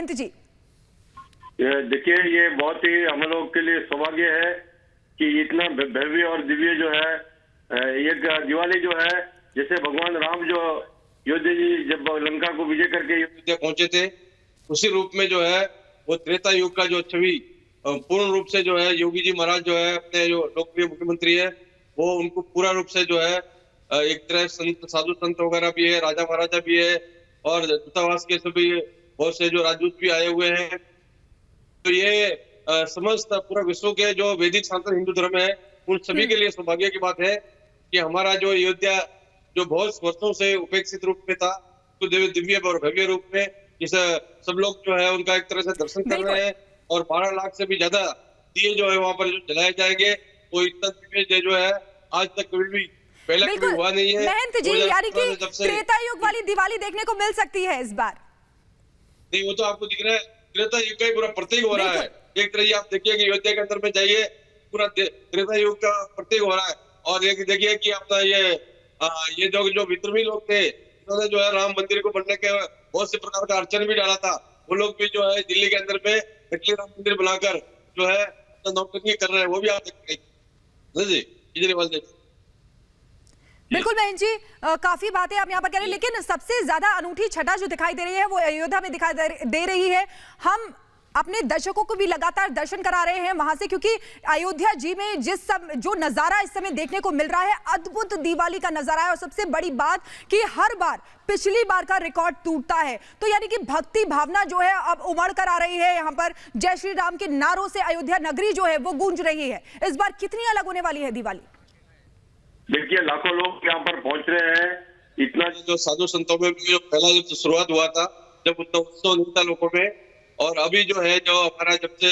महंत जी। देखिए, ये बहुत ही हम लोग के लिए सौभाग्य है कि इतना भव्य और दिव्य जो है एक दिवाली जो है, जैसे भगवान राम जो अयोध्या जी जब लंका को विजय करके अयोध्या पहुंचे थे, उसी रूप में जो है वो त्रेता युग का जो छवि पूर्ण रूप से जो है योगी जी महाराज जो है अपने जो लोकप्रिय मुख्यमंत्री है, वो उनको पूरा रूप से जो है एक तरह संत साधु संत वगैरह भी है, राजा महाराजा भी है और दूतावास के सभी बहुत से जो राजदूत भी आए हुए हैं। तो ये समस्त पूरा विश्व के जो वैदिक सनातन हिंदू धर्म है, उन सभी के लिए सौभाग्य की बात है कि हमारा जो अयोध्या जो बहुत वर्षों से उपेक्षित रूप में था, तो दिव्य और भव्य रूप में इस सब लोग जो है उनका एक तरह से दर्शन कर रहे हैं और 12 लाख से भी ज्यादा दिए जो है वहां पर जो जलाए जाएंगे, वो इतना दिव्य जो है आज तक कभी भी पहले कभी हुआ नहीं है। महंत जी, यानी कि त्रेता युग वाली दिवाली देखने को मिल सकती है इस बार? नहीं, वो तो आपको दिख रहा है, त्रेता युग का ही पूरा प्रतीक हो रहा है। एक तरह आप देखिए कि अयोध्या के अंदर में जाइए, पूरा त्रेता युग का प्रतीक हो रहा है। और एक देखिए कि अपना ये जो विद्रोही लोग थे, उन्होंने जो है राम मंदिर को बनने के बहुत से प्रकार का अड़चन भी डाला था, वो लोग भी जो है दिल्ली के अंदर में नकली राम मंदिर बनाकर जो है नौटंकी कर रहे हैं, वो भी आप देखेंगे जी केजरीवाल जी। बिल्कुल बहन जी, काफी बातें आप यहाँ पर कह रहे हैं, लेकिन सबसे ज्यादा अनूठी छटा जो दिखाई दे रही है वो अयोध्या में दिखाई दे रही है। हम अपने दर्शकों को भी लगातार दर्शन करा रहे हैं वहां से, क्योंकि अयोध्या जी में जो नजारा इस समय देखने को मिल रहा है, अद्भुत दिवाली का नजारा है। और सबसे बड़ी बात कि हर बार पिछली बार का रिकॉर्ड टूटता है, तो यानी कि भक्ति भावना जो है अब उमड़ कर आ रही है। यहाँ पर जय श्री राम के नारों से अयोध्या नगरी जो है वो गूंज रही है। इस बार कितनी अलग होने वाली है दिवाली? देखिए, लाखों लोग यहाँ पर पहुंच रहे हैं। इतना जो साधु संतों में भी जो पहला जब शुरुआत हुआ था, जब उतना उत्सव नहीं था लोगों में, और अभी जो है जो हमारा जब से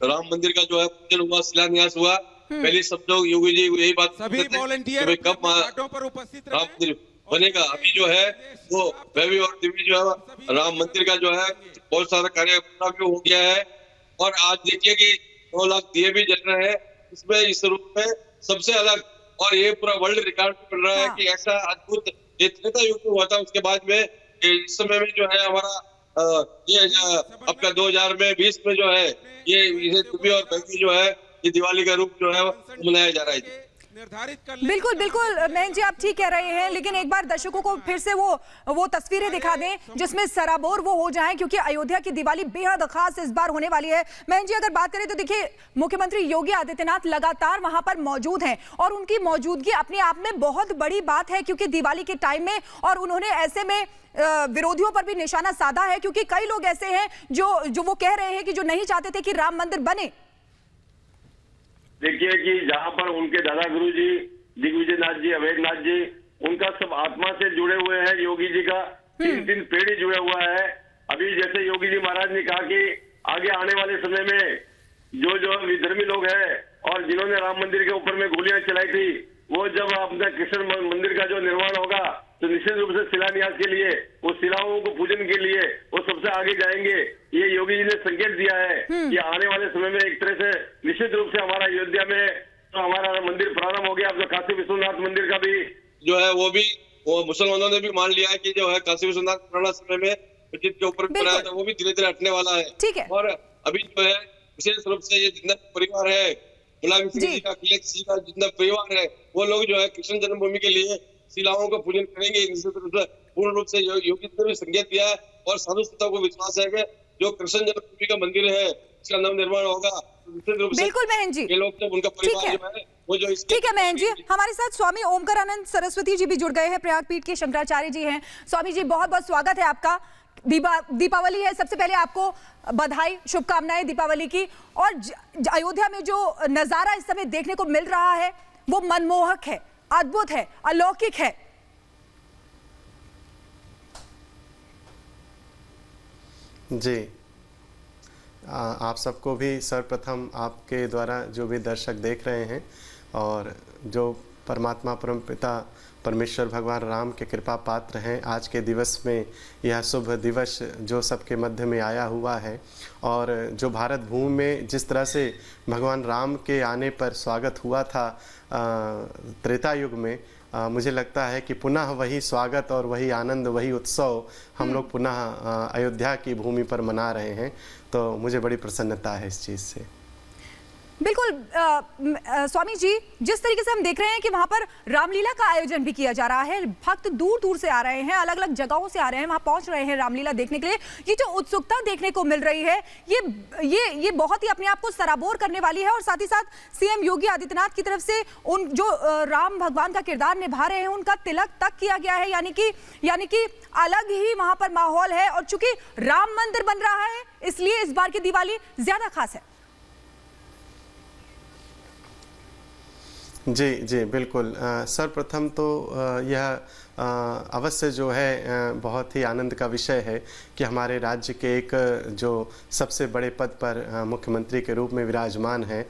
राम मंदिर का जो है पूजन हुआ, शिलान्यास हुआ, पहले सब लोग योगी जी यही बात सभी वॉलंटियर कब पर उपस्थित राम मंदिर बनेगा। अभी जो है वो भव्य और दिव्य जो है राम मंदिर का जो है बहुत सारा कार्य भी हो गया है। और आज देखिए कि 9 लाख दिए भी जल रहे हैं इसमें, इस रूप में सबसे अलग, और ये पूरा वर्ल्ड रिकॉर्ड मिल रहा है कि ऐसा अद्भुत ये त्रेता युग में हुआ था। उसके बाद में इस समय में जो है हमारा ये आपका 2020 में जो है ये दिव्य और भव्य जो है ये दिवाली का रूप जो है मनाया जा रहा है। बिल्कुल बिल्कुल महंत जी, आप ठीक कह रहे हैं, लेकिन एक बार दर्शकों को फिर से वो तस्वीरें दिखा दें जिसमें सराबोर वो हो जाएं, क्योंकि अयोध्या की दिवाली बेहद खास इस बार होने वाली है। महंत जी, अगर बात करें तो देखिए, मुख्यमंत्री योगी आदित्यनाथ लगातार वहां पर मौजूद हैं और उनकी मौजूदगी अपने आप में बहुत बड़ी बात है, क्योंकि दिवाली के टाइम में, और उन्होंने ऐसे में विरोधियों पर भी निशाना साधा है, क्योंकि कई लोग ऐसे हैं जो वो कह रहे हैं कि जो नहीं चाहते थे कि राम मंदिर बने। देखिए कि जहाँ पर उनके दादा गुरु जी दिग्विजय नाथ जी, अवैधनाथ जी, उनका सब आत्मा से जुड़े हुए हैं। योगी जी का 3 पीढ़ी जुड़ा हुआ है। अभी जैसे योगी जी महाराज ने कहा कि आगे आने वाले समय में जो विधर्मी लोग हैं और जिन्होंने राम मंदिर के ऊपर में गोलियां चलाई थी, वो जब अपना कृष्ण मंदिर का जो निर्माण होगा तो निश्चित रूप से शिलान्यास के लिए, वो शिलाओं को पूजन के लिए वो सबसे आगे जाएंगे। ये योगी जी ने संकेत दिया है कि आने वाले समय में एक तरह से निश्चित रूप से हमारा अयोध्या में तो हमारा मंदिर प्रारंभ हो गया। अब जो काशी विश्वनाथ मंदिर का भी जो है वो मुसलमानों ने भी मान लिया है कि जो है काशी विश्वनाथ पुराना समय में के ऊपर बनाया था, वो भी धीरे धीरे हटने वाला है। और अभी जो है विशेष रूप से ये जितना परिवार है, गुलाम सिंह जी का, अखिलेश जी का जितना परिवार है, वो लोग जो है कृष्ण जन्मभूमि के लिए शिलाओं का पूजन करेंगे। पूर्ण रूप से योगी ने भी संकेत दिया है और साधु संतों को विश्वास है कि जो कृष्ण जन्मभूमि का मंदिर है इसका नव निर्माण होगा। बिल्कुल महंत जी, ये लोग जब उनका परिवार जो है वो जो ठीक है महंत जी, हमारे साथ स्वामी ओमकारानंद सरस्वती जी भी जुड़ गए हैं, प्रयागपीठ के शंकराचार्य जी हैं। स्वामी जी, बहुत बहुत स्वागत है आपका। दीपावली है, सबसे पहले आपको बधाई, शुभकामनाएं दीपावली की। और अयोध्या में जो नजारा इस समय देखने को मिल रहा है वो मनमोहक है, अद्भुत है, अलौकिक है। जी, आप सबको भी सर्वप्रथम आपके द्वारा जो भी दर्शक देख रहे हैं और जो परमात्मा परमपिता परमेश्वर भगवान राम के कृपा पात्र हैं, आज के दिवस में यह शुभ दिवस जो सबके मध्य में आया हुआ है, और जो भारत भूमि में जिस तरह से भगवान राम के आने पर स्वागत हुआ था त्रेता युग में, मुझे लगता है कि पुनः वही स्वागत और वही आनंद, वही उत्सव हम लोग पुनः अयोध्या की भूमि पर मना रहे हैं। तो मुझे बड़ी प्रसन्नता है इस चीज़ से। बिल्कुल स्वामी जी, जिस तरीके से हम देख रहे हैं कि वहां पर रामलीला का आयोजन भी किया जा रहा है, भक्त दूर दूर से आ रहे हैं, अलग अलग जगहों से आ रहे हैं, वहां पहुंच रहे हैं रामलीला देखने के लिए। ये जो उत्सुकता देखने को मिल रही है, ये बहुत ही अपने आप को सराबोर करने वाली है। और साथ ही साथ सीएम योगी आदित्यनाथ की तरफ से उन जो राम भगवान का किरदार निभा रहे हैं उनका तिलक तक किया गया है, यानी कि अलग ही वहां पर माहौल है। और चूंकि राम मंदिर बन रहा है, इसलिए इस बार की दिवाली ज्यादा खास है। जी जी बिल्कुल। सर्वप्रथम तो यह अवश्य जो है बहुत ही आनंद का विषय है कि हमारे राज्य के एक जो सबसे बड़े पद पर मुख्यमंत्री के रूप में विराजमान हैं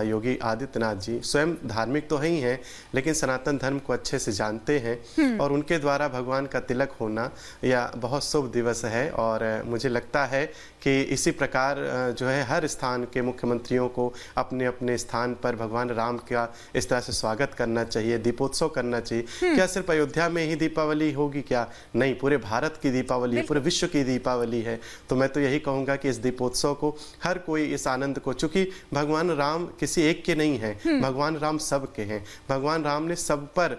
योगी आदित्यनाथ जी, स्वयं धार्मिक तो ही हैं लेकिन सनातन धर्म को अच्छे से जानते हैं, और उनके द्वारा भगवान का तिलक होना यह बहुत शुभ दिवस है। और मुझे लगता है कि इसी प्रकार जो है हर स्थान के मुख्यमंत्रियों को अपने अपने स्थान पर भगवान राम का इस तरह से स्वागत करना चाहिए, दीपोत्सव करना चाहिए। क्या सिर्फ अयोध्या में ही दीपावली होगी क्या? नहीं, पूरे भारत की दीपावली है, पूरे विश्व की दीपावली है। तो मैं तो यही कहूँगा कि इस दीपोत्सव को हर कोई इस आनंद को, चूंकि भगवान राम किसी एक के नहीं हैं, भगवान राम सब के हैं। भगवान राम ने सब पर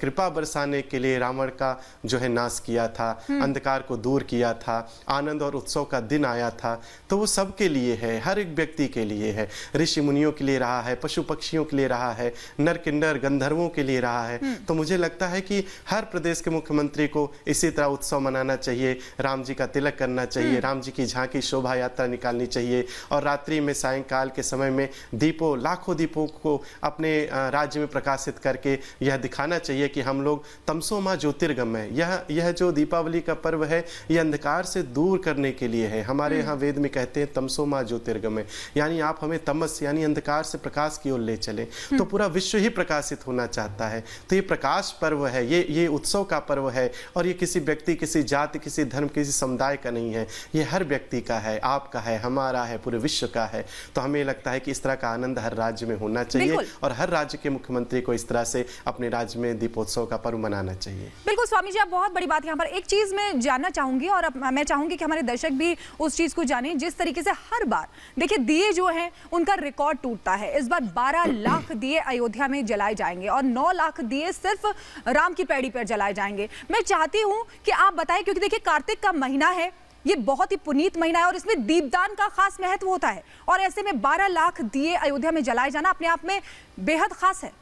कृपा बरसाने के लिए रावण का जो है नाश किया था, अंधकार को दूर किया था, आनंद और उत्सव का दिन आया था। तो वो सब के लिए है, हर एक व्यक्ति के लिए है, ऋषि मुनियों के लिए रहा है, पशु पक्षियों के लिए रहा है, नर किन्नर गंधर्वों के लिए रहा है। तो मुझे लगता है कि हर प्रदेश के मुख्यमंत्री को इसी तरह उत्सव मनाना चाहिए, राम जी का तिलक करना चाहिए, राम जी की झांकी शोभा यात्रा निकालनी चाहिए, और रात्रि में सायंकाल के समय में दीपों, लाखों दीपों को अपने राज्य में प्रकाशित करके यह दिखाना चाहिए कि हम लोग तमसो मां ज्योतिर्गम है। यह जो दीपावली का पर्व है यह अंधकार से दूर करने के लिए है। हमारे यहाँ वेद में कहते हैं तमसो मां ज्योतिर्गम है, यानी आप हमें तमस यानी अंधकार से प्रकाश की ओर ले चले। तो पूरा विश्व ही प्रकाशित होना चाहता है। तो ये प्रकाश पर्व है, ये उत्सव का पर्व है, और ये किसी व्यक्ति, किसी जाति, किसी धर्म, किसी समुदाय का नहीं है, ये हर व्यक्ति का है, आपका है, हमारा है, पूरे विश्व का है। तो हमें लगता है कि इस तरह का आनंद हर राज्य में होना चाहिए, और हर राज्य के मुख्यमंत्री को इस तरह से अपने राज्य में दीपोत्सव का पर्व मनाना चाहिए। बिल्कुल स्वामी जी, आप बहुत बड़ी बात यहाँ पर एक चीज मैं जानना चाहूंगी, और मैं चाहूंगी कि हमारे दर्शक भी उस चीज को जाने। जिस तरीके से हर बार देखिए दिए जो हैं उनका रिकॉर्ड टूटता है। इस बार 12 लाख दिए अयोध्या में जलाए जाएंगे और 9 लाख दिए सिर्फ राम की पैड़ी पर जलाए जाएंगे। मैं चाहती हूं कि आप बताएं, क्योंकि देखिए कार्तिक का महीना है, ये बहुत ही पुनीत महीना है और इसमें दीपदान का खास महत्व होता है, और ऐसे में 12 लाख दिए अयोध्या में जलाए जाना अपने आप में बेहद खास है।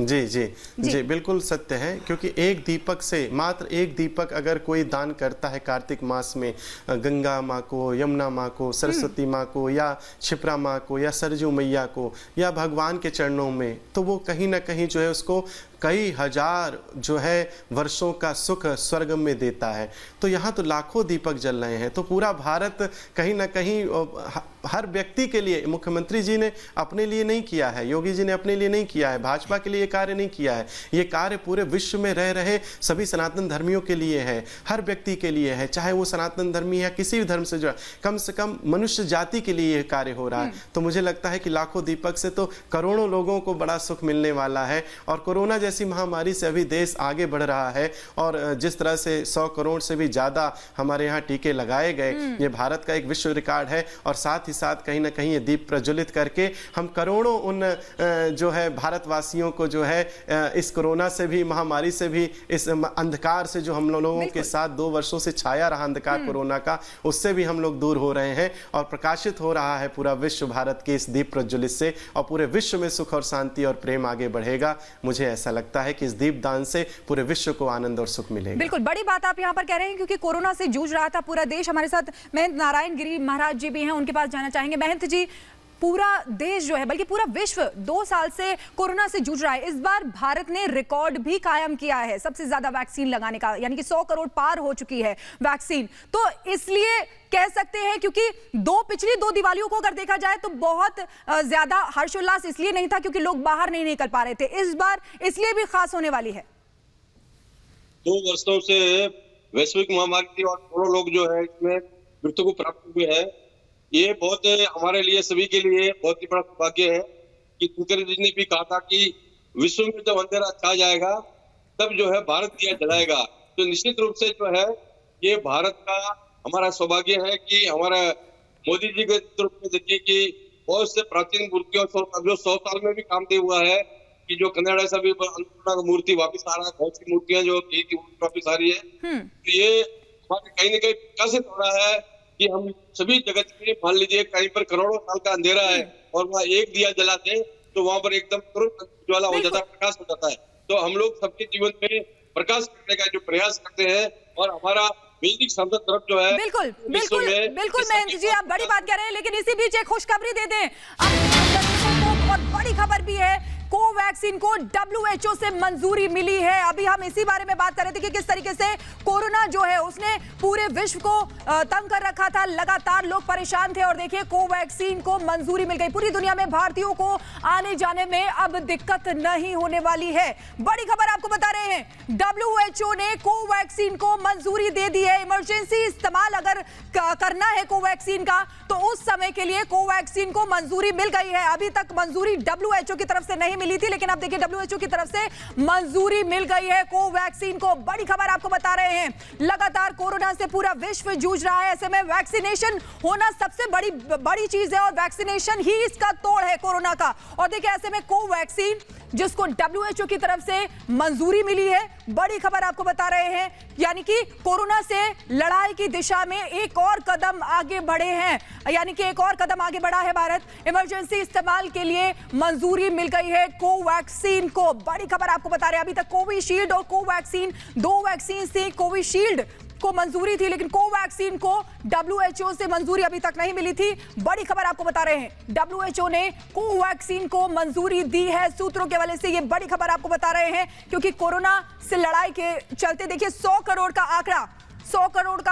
जी जी जी बिल्कुल सत्य है, क्योंकि एक दीपक से, मात्र एक दीपक अगर कोई दान करता है कार्तिक मास में गंगा माँ को, यमुना माँ को, सरस्वती माँ को, या क्षिप्रा माँ को, या सरजू मैया को, या भगवान के चरणों में, तो वो कहीं ना कहीं जो है उसको कई हजार जो है वर्षों का सुख स्वर्ग में देता है। तो यहाँ तो लाखों दीपक जल रहे हैं। तो पूरा भारत कहीं ना कहीं हर व्यक्ति के लिए, मुख्यमंत्री जी ने अपने लिए नहीं किया है, योगी जी ने अपने लिए नहीं किया है, भाजपा के लिए कार्य नहीं किया है, ये कार्य पूरे विश्व में रह रहे सभी सनातन धर्मियों के लिए है, हर व्यक्ति के लिए है, चाहे वो सनातन धर्मी है, किसी भी धर्म से जुड़ा, कम से कम मनुष्य जाति के लिए यह कार्य हो रहा है। तो मुझे लगता है कि लाखों दीपक से तो करोड़ों लोगों को बड़ा सुख मिलने वाला है। और कोरोना जैसी महामारी से अभी देश आगे बढ़ रहा है, और जिस तरह से 100 करोड़ से भी ज्यादा हमारे यहाँ टीके लगाए गए, ये भारत का एक विश्व रिकॉर्ड है। और साथ ही साथ कहीं ना कहीं ये दीप प्रज्वलित करके हम करोड़ों उन जो है भारतवासियों को जो है इस कोरोना से भी, महामारी से भी, इस अंधकार से जो हम लोगों के साथ 2 वर्षों से छाया रहा अंधकार कोरोना का, उससे भी हम लोग दूर हो रहे हैं, और प्रकाशित हो रहा है पूरा विश्व भारत के इस दीप प्रज्वलित से, और पूरे विश्व में सुख और शांति और प्रेम आगे बढ़ेगा। मुझे ऐसा लगता है कि इस दीपदान से पूरे विश्व को आनंद और सुख मिलेगा। बिल्कुल बड़ी बात आप यहाँ पर कह रहे हैं, क्योंकि कोरोना से जूझ रहा था पूरा देश। हमारे साथ महंत नारायण गिरी महाराज जी भी हैं, उनके पास जाना चाहेंगे। महंत जी, पूरा देश जो है, बल्कि पूरा विश्व 2 साल से कोरोना से जूझ रहा है। इस बार भारत ने रिकॉर्ड भी कायम किया है सबसे ज्यादा वैक्सीन लगाने का, यानी कि 100 करोड़ पार हो चुकी है वैक्सीन। तो इसलिए कह सकते हैं, क्योंकि पिछली 2 दिवालियों को अगर देखा जाए तो बहुत ज्यादा हर्षोल्लास इसलिए नहीं था क्योंकि लोग बाहर नहीं निकल पा रहे थे। इस बार इसलिए भी खास होने वाली है। 2 वर्षों से वैश्विक महामारी और करोड़ों लोग जो है इसमें मृत्यु को प्राप्त हुए हैं। ये बहुत हमारे लिए, सभी के लिए बहुत ही बड़ा सौभाग्य है कि धनखड़ जी ने भी कहा था कि विश्व में जब अंधेरा छा जाएगा तब जो है भारत दिया जलाएगा। तो निश्चित रूप से जो है ये भारत का हमारा सौभाग्य है कि हमारा मोदी जी के नेतृत्व में देखिए कि बहुत से प्राचीन मूर्तियों जो 100 साल में भी काम नहीं हुआ है कि जो कन्नड़ा से भी अन्नपूर्णा का मूर्ति वापस आ रहा है, बहुत सी मूर्तियां जो थी वापस आ रही है। तो ये हमारे कहीं ना कहीं विकसित हो रहा है कि हम सभी जगत में मान लीजिए कहीं पर करोड़ों साल का अंधेरा है और वहाँ एक दिया जलाते तो वहां पर एकदम तुरंत ज्वाला हो जाता है, प्रकाश हो जाता है। तो हम लोग सबके जीवन में प्रकाश करने का जो प्रयास करते हैं और हमारा वैदिक संस्कृत तरफ जो है बिल्कुल बिल्कुल बिल्कुल महेंद्र जी, आप बड़ी बात कह रहे हैं, लेकिन इसी बीच एक खुशखबरी दे दें आपको। बहुत बड़ी खबर भी है, कोवैक्सीन को WHO से मंजूरी मिली है। अभी हम इसी बारे में बात कर रहे थे कि किस तरीके से कोरोना जो है उसने पूरे विश्व को तंग कर रखा था, लगातार लोग परेशान थे और देखिए कोवैक्सीन को मंजूरी मिल गई। पूरी दुनिया में भारतीयों को आने जाने में अब दिक्कत नहीं होने वाली है। बड़ी खबर आपको बता रहे हैं, WHO ने कोवैक्सीन को मंजूरी दे दी है। इमरजेंसी इस्तेमाल अगर करना है कोवैक्सीन का तो उस समय के लिए कोवैक्सीन को मंजूरी मिल गई है। अभी तक मंजूरी WHO की तरफ से नहीं मिली थी, लेकिन अब देखिए WHO की तरफ से मंजूरी मिल गई है कोवैक्सीन को। बड़ी खबर आपको बता रहे हैं, लगातार कोरोना से पूरा विश्व जूझ रहा है, ऐसे में वैक्सीनेशन होना सबसे बड़ी चीज है और वैक्सीनेशन ही इसका तोड़ है कोरोना का। और देखिए ऐसे में कोवैक्सीन जिसको WHO की तरफ से मंजूरी मिली है, बड़ी खबर आपको बता रहे हैं, यानी कि कोरोना से लड़ाई की दिशा में एक और कदम आगे बढ़े हैं, यानी कि एक और कदम आगे बढ़ा है भारत। इमरजेंसी इस्तेमाल के लिए मंजूरी मिल गई है कोवैक्सीन को। बड़ी खबर आपको बता रहे हैं, अभी तक कोविशील्ड और कोवैक्सीन दो वैक्सीन थी। कोविशील्ड को मंजूरी थी लेकिन कोवैक्सीन को WHO से मंजूरी अभी तक नहीं मिली थी। बड़ी खबर आपको बता रहे हैं, WHO ने कोवैक्सीन को मंजूरी दी है। सूत्रों के हवाले से ये बड़ी खबर आपको बता रहे हैं, क्योंकि कोरोना से लड़ाई के चलते देखिए 100 करोड़ का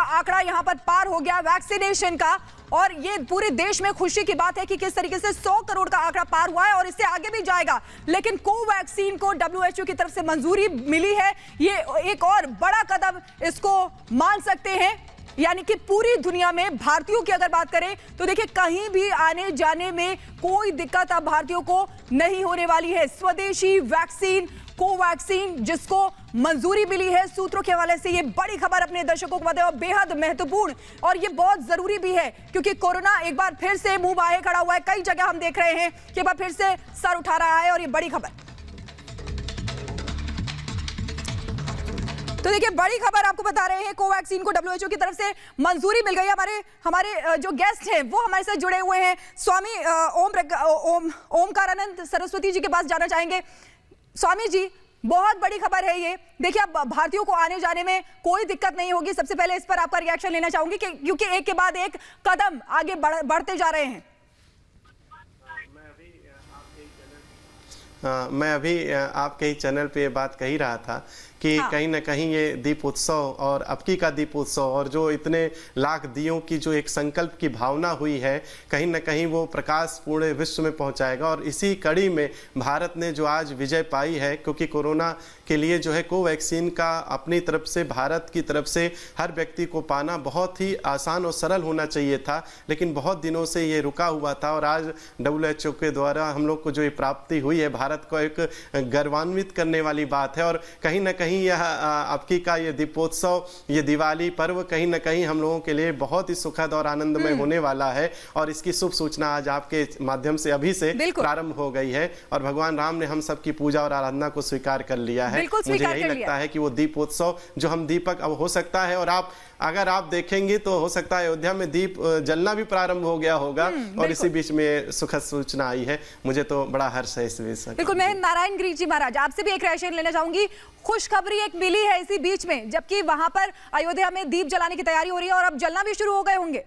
आंकड़ा यहां पर पार हो गया वैक्सीनेशन का। और ये पूरे देश में खुशी की बात है कि किस तरीके से 100 करोड़ का आंकड़ा पार हुआ है और इससे आगे भी जाएगा। लेकिन कोवैक्सीन को WHO की तरफ से मंजूरी मिली है, ये एक और बड़ा कदम इसको मान सकते हैं। यानी कि पूरी दुनिया में भारतीयों की अगर बात करें तो देखिए कहीं भी आने जाने में कोई दिक्कत अब भारतीयों को नहीं होने वाली है। स्वदेशी वैक्सीन कोवैक्सीन जिसको मंजूरी मिली है, सूत्रों के हवाले से ये बड़ी खबर अपने दर्शकों को बताओ, बेहद महत्वपूर्ण और ये बहुत जरूरी भी है, क्योंकि कोरोना एक बार फिर से मुंह बाहे खड़ा हुआ है। कई जगह हम देख रहे हैं कि एक बार फिर से सर उठा रहा है और ये बड़ी खबर। तो देखिए बड़ी खबर आपको बता रहे हैं, कोवैक्सीन को WHO की तरफ से मंजूरी मिल गई। हमारे जो गेस्ट हैं वो हमारे साथ जुड़े हुए हैं। स्वामी ओमकारानंद सरस्वती जी के पास जाना चाहेंगे। स्वामी जी, बहुत बड़ी खबर है ये। देखिए अब भारतीयों को आने जाने में कोई दिक्कत नहीं होगी। सबसे पहले इस पर आपका रिएक्शन लेना चाहूंगी क्योंकि एक के बाद एक कदम आगे बढ़ते जा रहे हैं। मैं अभी आपके ही चैनल पे ये बात कही रहा था कि कहीं ना कहीं ये दीप उत्सव और अबकी का दीप उत्सव और जो इतने लाख दियों की जो एक संकल्प की भावना हुई है, कहीं ना कहीं वो प्रकाश पूरे विश्व में पहुंचाएगा। और इसी कड़ी में भारत ने जो आज विजय पाई है, क्योंकि कोरोना के लिए जो है कोवैक्सीन का अपनी तरफ से भारत की तरफ से हर व्यक्ति को पाना बहुत ही आसान और सरल होना चाहिए था, लेकिन बहुत दिनों से ये रुका हुआ था। और आज WHO के द्वारा हम लोग को जो ये प्राप्ति हुई है, भारत को एक गर्वान्वित करने वाली बात है। और कहीं ना कहीं यह अबकी का ये दीपोत्सव, ये दिवाली पर्व कहीं ना कहीं हम लोगों के लिए बहुत ही सुखद और आनंदमय होने वाला है। और इसकी शुभ सूचना आज आपके माध्यम से अभी से प्रारंभ हो गई है और भगवान राम ने हम सबकी पूजा और आराधना को स्वीकार कर लिया है। मुझे यही लगता है कि वो दीपोत्सव जो हम दीपक अब हो सकता है, और अगर आप देखेंगे तो हो सकता है अयोध्या में दीप जलना भी प्रारंभ हो गया होगा। और इसी बीच में सुखद सूचना आई है, मुझे तो बड़ा हर्ष है इस विषय। बिल्कुल, मैं नारायण गिरी जी महाराज आपसे भी एक रिएक्शन लेना चाहूंगी। खुशखबरी एक मिली है इसी बीच में, जबकि वहां पर अयोध्या में दीप जलाने की तैयारी हो रही है और अब जलना भी शुरू हो गए होंगे।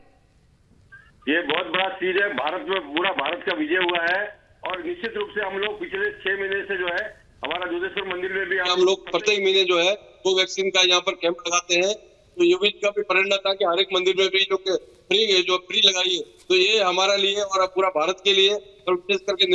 ये बहुत बड़ा चीज है, भारत में पूरा भारत का विजय हुआ है। और निश्चित रूप से हम लोग पिछले 6 महीने से जो है हमारा जोधेश्वर मंदिर में भी हम लोग प्रत्येक महीने जो है कोवैक्सीन का यहाँ पर कैंप लगाते हैं। तो योगी जी का भी प्रेरणा था कि हर एक मंदिर में भी फ्री लगाइए। तो ये हमारा लिए और पूरा भारत के लिए और विशेष करके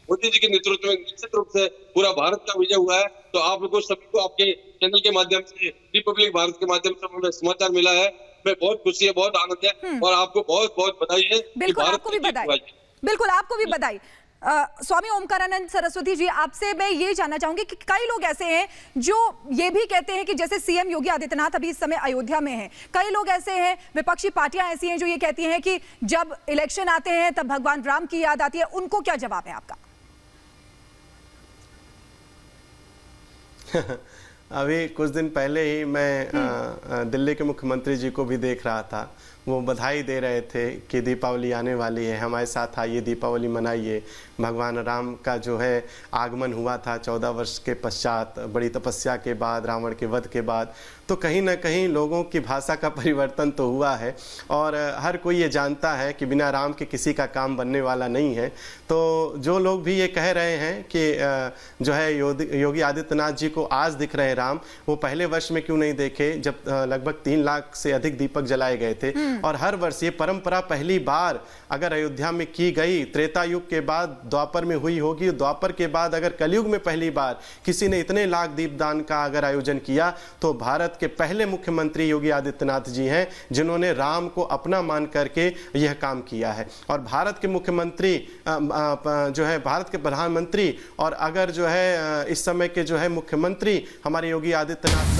मोदी जी के नेतृत्व में निश्चित रूप से पूरा भारत का विजय हुआ है। तो आप लोगों सभी को आपके चैनल के माध्यम से, रिपब्लिक भारत के माध्यम से हमें समाचार मिला है। मैं बहुत खुशी है, बहुत आनंद है और आपको बहुत बहुत बधाई है। बिल्कुल आपको भी बधाई। बिल्कुल आपको भी बधाई। स्वामी ओमकारानंद सरस्वती जी, आपसे मैं ये जानना चाहूंगी कि कई लोग ऐसे हैं जो ये भी कहते हैं कि जैसे सीएम योगी आदित्यनाथ अभी इस समय अयोध्या में हैं, कई लोग ऐसे हैं, विपक्षी पार्टियां ऐसी हैं जो ये कहती हैं कि जब इलेक्शन आते हैं तब भगवान राम की याद आती है। उनको क्या जवाब है आपका? अभी कुछ दिन पहले ही मैं दिल्ली के मुख्यमंत्री जी को भी देख रहा था, वो बधाई दे रहे थे कि दीपावली आने वाली है, हमारे साथ आइए, दीपावली मनाइए। भगवान राम का जो है आगमन हुआ था 14 वर्ष के पश्चात, बड़ी तपस्या के बाद, रावण के वध के बाद। तो कहीं ना कहीं लोगों की भाषा का परिवर्तन तो हुआ है और हर कोई ये जानता है कि बिना राम के किसी का काम बनने वाला नहीं है। तो जो लोग भी ये कह रहे हैं कि जो है योगी आदित्यनाथ जी को आज दिख रहे हैं राम, वो पहले वर्ष में क्यों नहीं देखे जब लगभग 3 लाख से अधिक दीपक जलाए गए थे। और हर वर्ष ये परंपरा पहली बार अगर अयोध्या में की गई त्रेता युग के बाद द्वापर में हुई होगी, द्वापर के बाद अगर कलयुग में पहली बार किसी ने इतने लाख दीपदान का अगर आयोजन किया तो भारत के पहले मुख्यमंत्री योगी आदित्यनाथ जी हैं, जिन्होंने राम को अपना मान करके यह काम किया है। और भारत के मुख्यमंत्री जो है, भारत के प्रधानमंत्री और अगर जो है इस समय के जो है मुख्यमंत्री हमारे योगी आदित्यनाथ